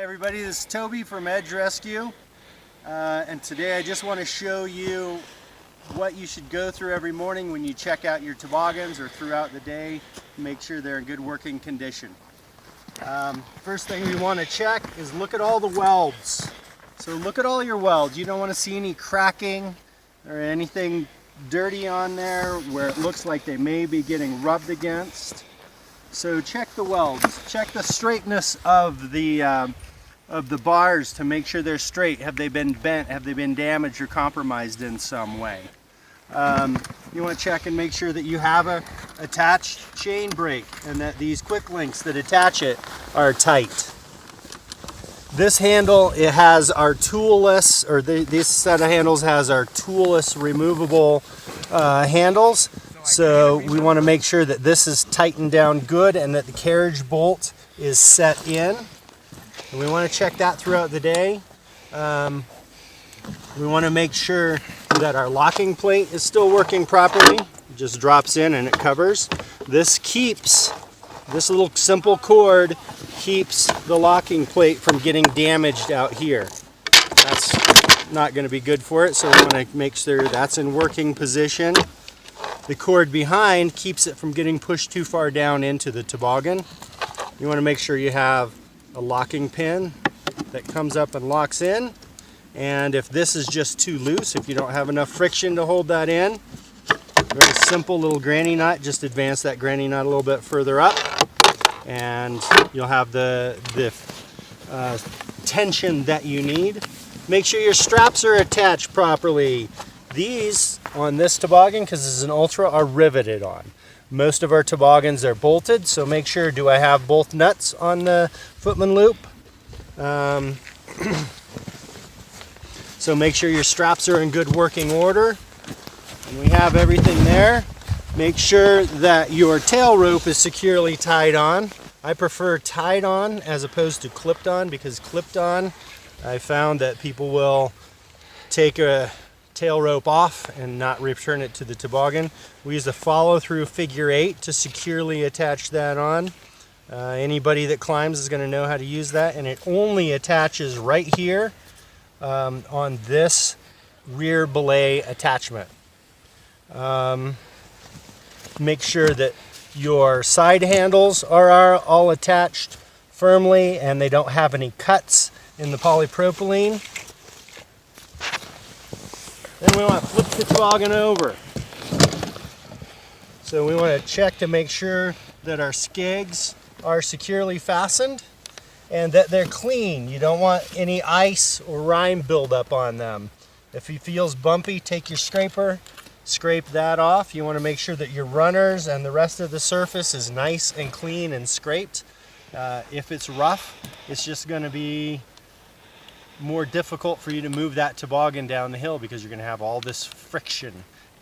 everybody, this is Toby from Edge Rescue, and today I just want to show you what you should go through every morning when you check out your toboggans or throughout the day. Make sure they're in good working condition. First thing we want to check is look at all the welds. So look at all your welds. You don't want to see any cracking or anything dirty on there where it looks like they may be getting rubbed against. So check the welds, check the straightness of the bars to make sure they're straight. Have they been bent? Have they been damaged or compromised in some way? You want to check and make sure that you have a attached chain brake and that these quick links that attach it are tight. This handle, it has our toolless, or this set of handles has our toolless removable handles. So we want to make sure that this is tightened down good and that the carriage bolt is set in. And we want to check that throughout the day. We want to make sure that our locking plate is still working properly. It just drops in and it covers. This little simple cord keeps the locking plate from getting damaged out here. That's not going to be good for it, so we want to make sure that's in working position. The cord behind keeps it from getting pushed too far down into the toboggan. You want to make sure you have a locking pin that comes up and locks in. And if this is just too loose, if you don't have enough friction to hold that in, very simple little granny nut, just advance that granny nut a little bit further up and you'll have the tension that you need. Make sure your straps are attached properly. These on this toboggan, because this is an Ultra, are riveted on. Most of our toboggans are bolted, so make sure, do I have both nuts on the footman loop? So make sure your straps are in good working order. And we have everything there. Make sure that your tail rope is securely tied on. I prefer tied on as opposed to clipped on, because clipped on, I found that people will take a tail rope off and not return it to the toboggan. We use a follow-through figure 8 to securely attach that on. Anybody that climbs is going to know how to use that, and it only attaches right here on this rear belay attachment. Make sure that your side handles are all attached firmly and they don't have any cuts in the polypropylene. Then we want to flip the toboggan over. So we want to check to make sure that our skigs are securely fastened and that they're clean. You don't want any ice or rime buildup on them. If it feels bumpy, take your scraper, scrape that off. You want to make sure that your runners and the rest of the surface is nice and clean and scraped. If it's rough, it's just going to be more difficult for you to move that toboggan down the hill because you're going to have all this friction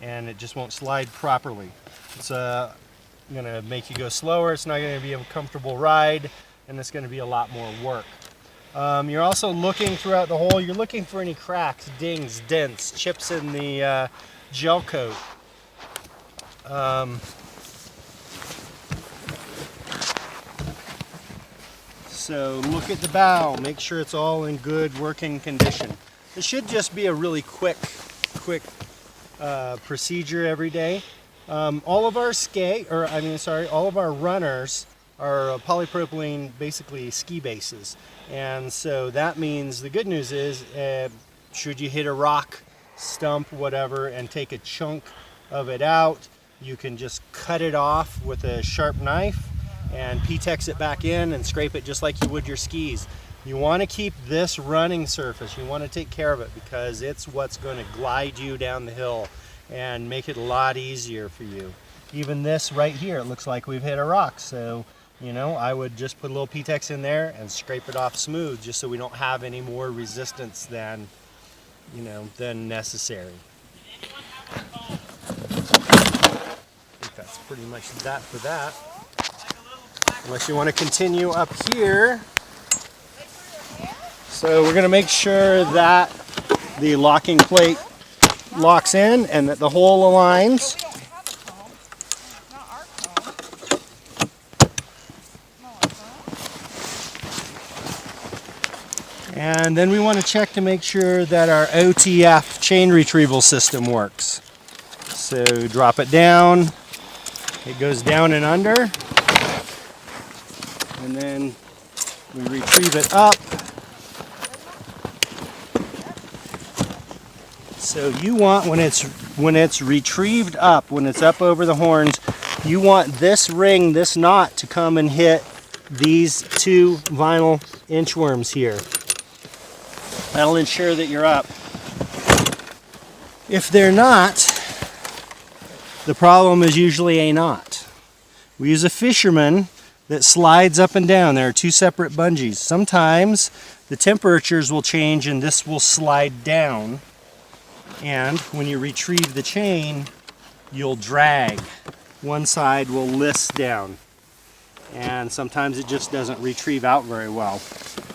and it just won't slide properly. It's going to make you go slower, it's not going to be a comfortable ride, and it's going to be a lot more work. You're also looking throughout the hole, you're looking for any cracks, dings, dents, chips in the gel coat. So look at the bow, make sure it's all in good working condition. It should just be a really quick procedure every day. All of our all of our runners are polypropylene, basically ski bases. And so that means the good news is, should you hit a rock, stump, whatever, and take a chunk of it out, you can just cut it off with a sharp knife and P-Tex it back in and scrape it just like you would your skis. You want to keep this running surface. You want to take care of it because it's what's going to glide you down the hill and make it a lot easier for you. Even this right here, it looks like we've hit a rock. So, you know, I would just put a little P-Tex in there and scrape it off smooth just so we don't have any more resistance than, you know, than necessary. I think that's pretty much that for that. Unless you want to continue up here. So we're going to make sure that the locking plate locks in and that the hole aligns. And then we want to check to make sure that our OTF chain retrieval system works. So drop it down, it goes down and under, and then we retrieve it up. So you want, when it's retrieved up, when it's up over the horns, you want this ring, this knot, to come and hit these two vinyl inchworms here. That'll ensure that you're up. If they're not, the problem is usually a knot. We use a fisherman that slides up and down. There are two separate bungees. Sometimes the temperatures will change and this will slide down. And when you retrieve the chain, you'll drag. One side will list down. And sometimes it just doesn't retrieve out very well.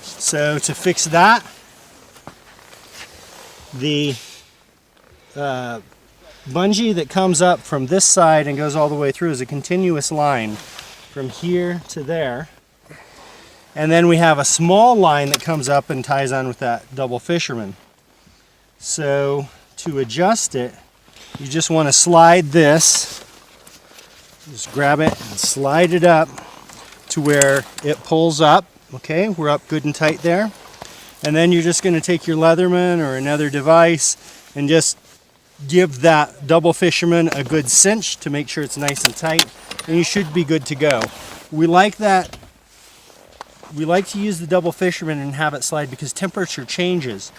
So to fix that, the bungee that comes up from this side and goes all the way through is a continuous line from here to there. And then we have a small line that comes up and ties on with that double fisherman. So to adjust it, you just want to slide this, just grab it and slide it up to where it pulls up. Okay, we're up good and tight there. And then you're just going to take your Leatherman or another device and just give that double fisherman a good cinch to make sure it's nice and tight, and you should be good to go. We like that. We like to use the double fisherman and have it slide because temperature changes,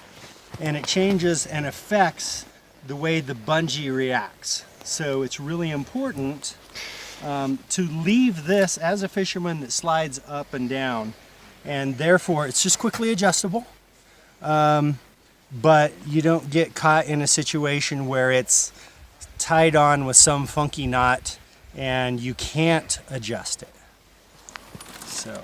and it changes and affects the way the bungee reacts. So it's really important to leave this as a fisherman that slides up and down, and therefore it's just quickly adjustable. But you don't get caught in a situation where it's tied on with some funky knot and you can't adjust it. So